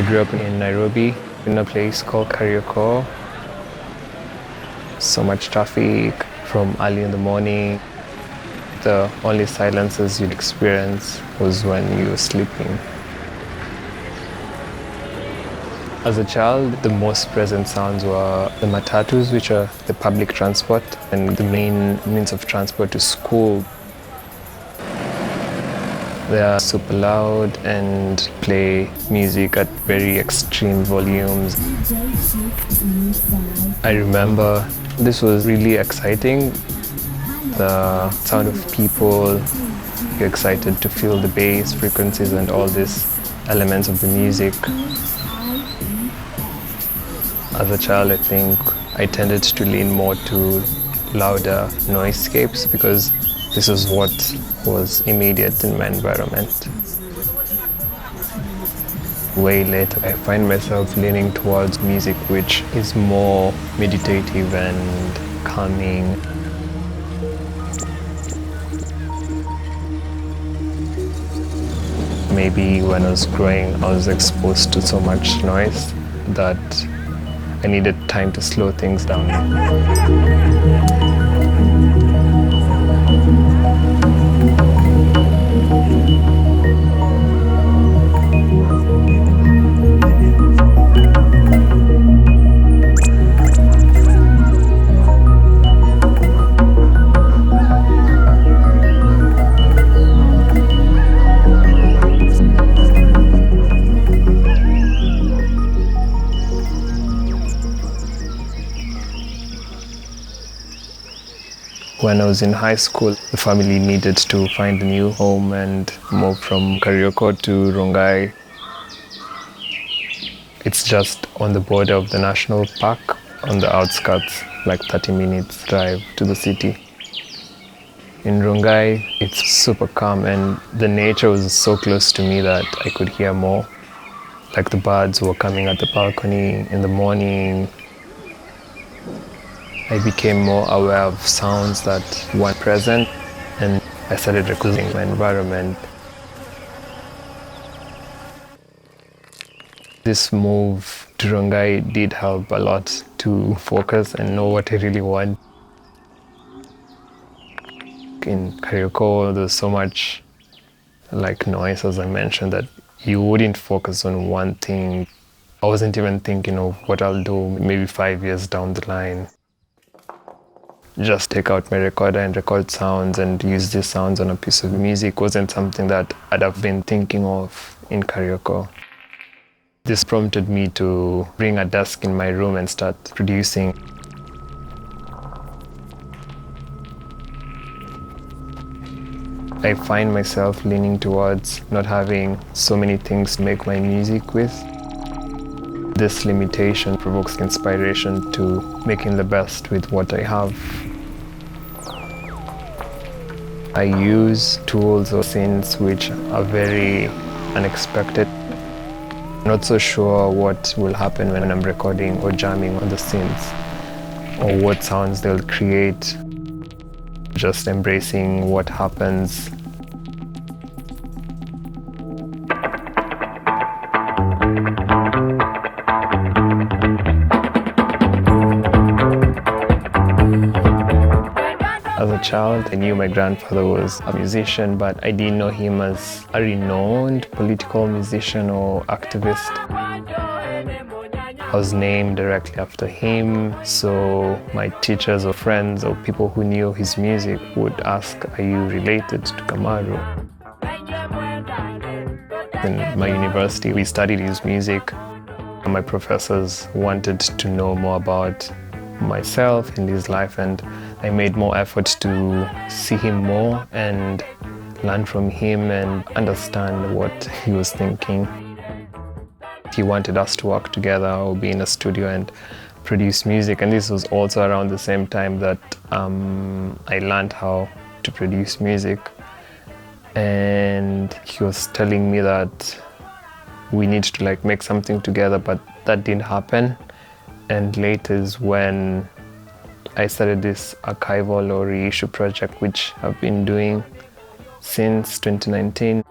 I grew up in Nairobi, in a place called Kariokor. So much traffic from early in the morning. The only silences you'd experience was when you were sleeping. As a child, the most present sounds were the matatus, which are the public transport and the main means of transport to school. They are super loud and play music at very extreme volumes. I remember this was really exciting. The sound of people, you're excited to feel the bass frequencies and all these elements of the music. As a child, I think I tended to lean more to louder noisescapes because this is what was immediate in my environment. Way later, I find myself leaning towards music which is more meditative and calming. Maybe when I was growing, I was exposed to so much noise that I needed time to slow things down. When I was in high school, the family needed to find a new home and move from Kariokor to Rongai. It's just on the border of the national park, on the outskirts, like 30 minutes drive to the city. In Rongai, it's super calm and the nature was so close to me that I could hear more. Like the birds were coming at the balcony in the morning. I became more aware of sounds that weren't present and I started recording my environment. This move to Rongai did help a lot to focus and know what I really want. In Kariokor, there's so much like noise, as I mentioned, that you wouldn't focus on one thing. I wasn't even thinking of what I'll do maybe 5 years down the line. Just take out my recorder and record sounds and use these sounds on a piece of music wasn't something that I'd have been thinking of in Kariokor. This prompted me to bring a desk in my room and start producing. I find myself leaning towards not having so many things to make my music with. This limitation provokes inspiration to making the best with what I have. I use tools or synths which are very unexpected. Not so sure what will happen when I'm recording or jamming on the synths or what sounds they'll create. Just embracing what happens. As a child, I knew my grandfather was a musician, but I didn't know him as a renowned political musician or activist. I was named directly after him, so my teachers or friends or people who knew his music would ask, "Are you related to Kamaru?" In my university, we studied his music. My professors wanted to know more about myself and his life, and I made more effort to see him more and learn from him and understand what he was thinking. He wanted us to work together or be in a studio and produce music, and this was also around the same time that I learned how to produce music. And he was telling me that we need to make something together, but that didn't happen. And later is when I started this archival or reissue project, which I've been doing since 2019.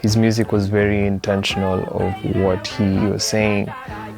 His music was very intentional of what he was saying.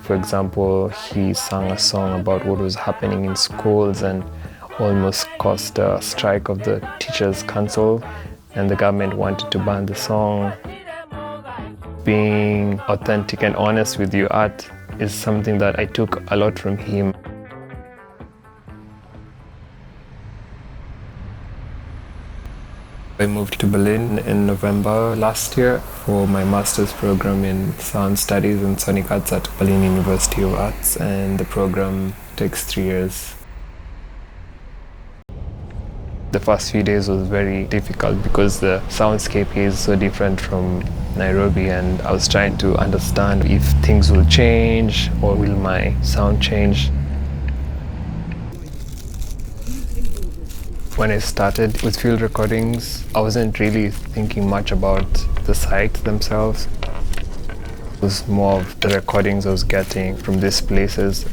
For example, he sang a song about what was happening in schools and almost caused a strike of the Teachers' Council, and the government wanted to ban the song. Being authentic and honest with your art is something that I took a lot from him. I moved to Berlin in November last year for my master's program in sound studies and sonic arts at Berlin University of Arts, and the program takes 3 years. The first few days was very difficult because the soundscape is so different from Nairobi, and I was trying to understand if things will change or will my sound change. When I started with field recordings, I wasn't really thinking much about the sites themselves. It was more of the recordings I was getting from these places.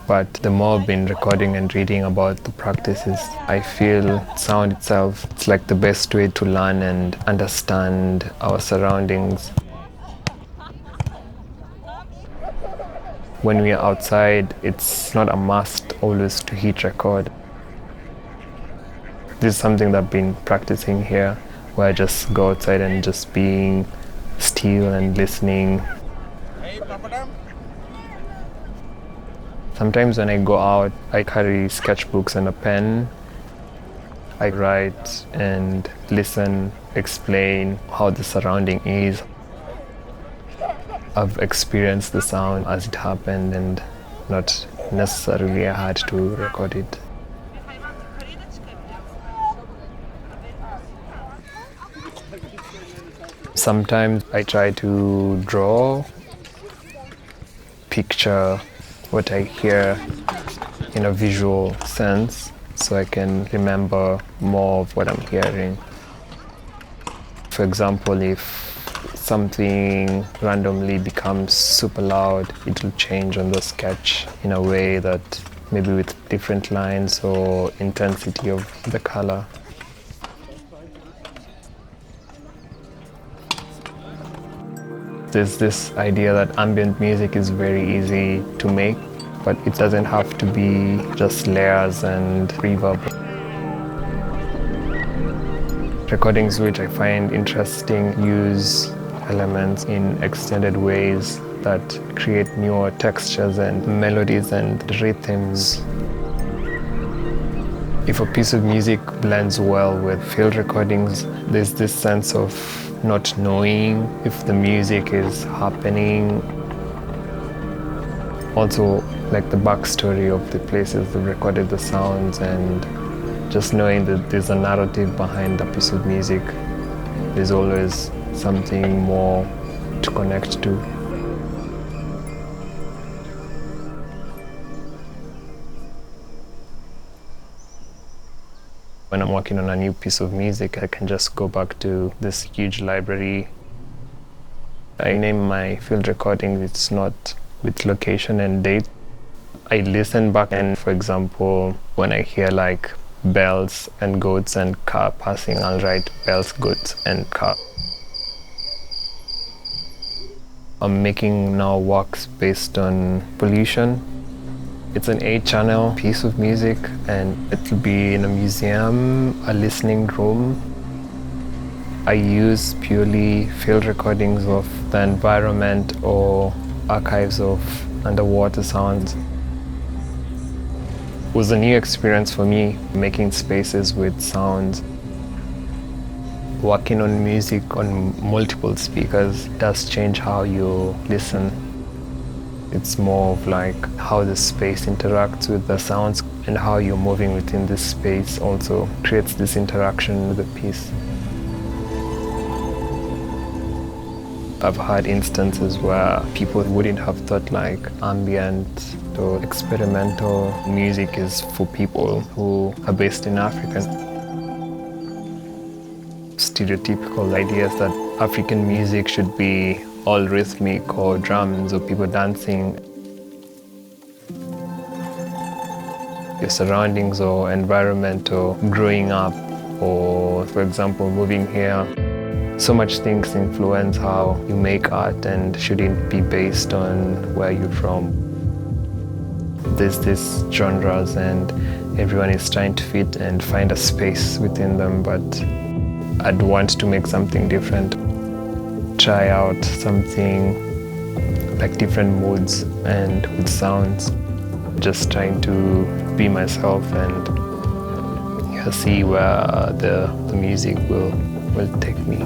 But the more I've been recording and reading about the practices, I feel sound itself, it's like the best way to learn and understand our surroundings. When we are outside, it's not a must always to hit record. This is something that I've been practicing here, where I just go outside and just being still and listening. Sometimes when I go out, I carry sketchbooks and a pen. I write and listen, explain how the surrounding is. I've experienced the sound as it happened and not necessarily I had to record it. Sometimes I try to draw, picture what I hear in a visual sense so I can remember more of what I'm hearing. For example, if something randomly becomes super loud, it will change on the sketch in a way that maybe with different lines or intensity of the color. There's this idea that ambient music is very easy to make, but it doesn't have to be just layers and reverb. Recordings which I find interesting use elements in extended ways that create newer textures and melodies and rhythms. If a piece of music blends well with field recordings, there's this sense of not knowing if the music is happening. Also, like the backstory of the places that recorded the sounds, and just knowing that there's a narrative behind a piece of music. There's always something more to connect to. When I'm working on a new piece of music, I can just go back to this huge library. I name my field recordings, it's not with location and date. I listen back, and for example, when I hear like bells and goats and car passing, I'll write bells, goats and car. I'm making now works based on pollution. It's an 8-channel piece of music, and it'll be in a museum, a listening room. I use purely field recordings of the environment or archives of underwater sounds. It was a new experience for me, making spaces with sounds. Working on music on multiple speakers does change how you listen. It's more of like how the space interacts with the sounds, and how you're moving within this space also creates this interaction with the piece. I've had instances where people wouldn't have thought like ambient or experimental music is for people who are based in Africa. Stereotypical ideas that African music should be all rhythmic or drums or people dancing. Your surroundings or environment or growing up or for example moving here. So much things influence how you make art and shouldn't be based on where you're from. There's these genres and everyone is trying to fit and find a space within them, but I'd want to make something different. Try out something like different moods and with sounds. Just trying to be myself and see where the music will take me.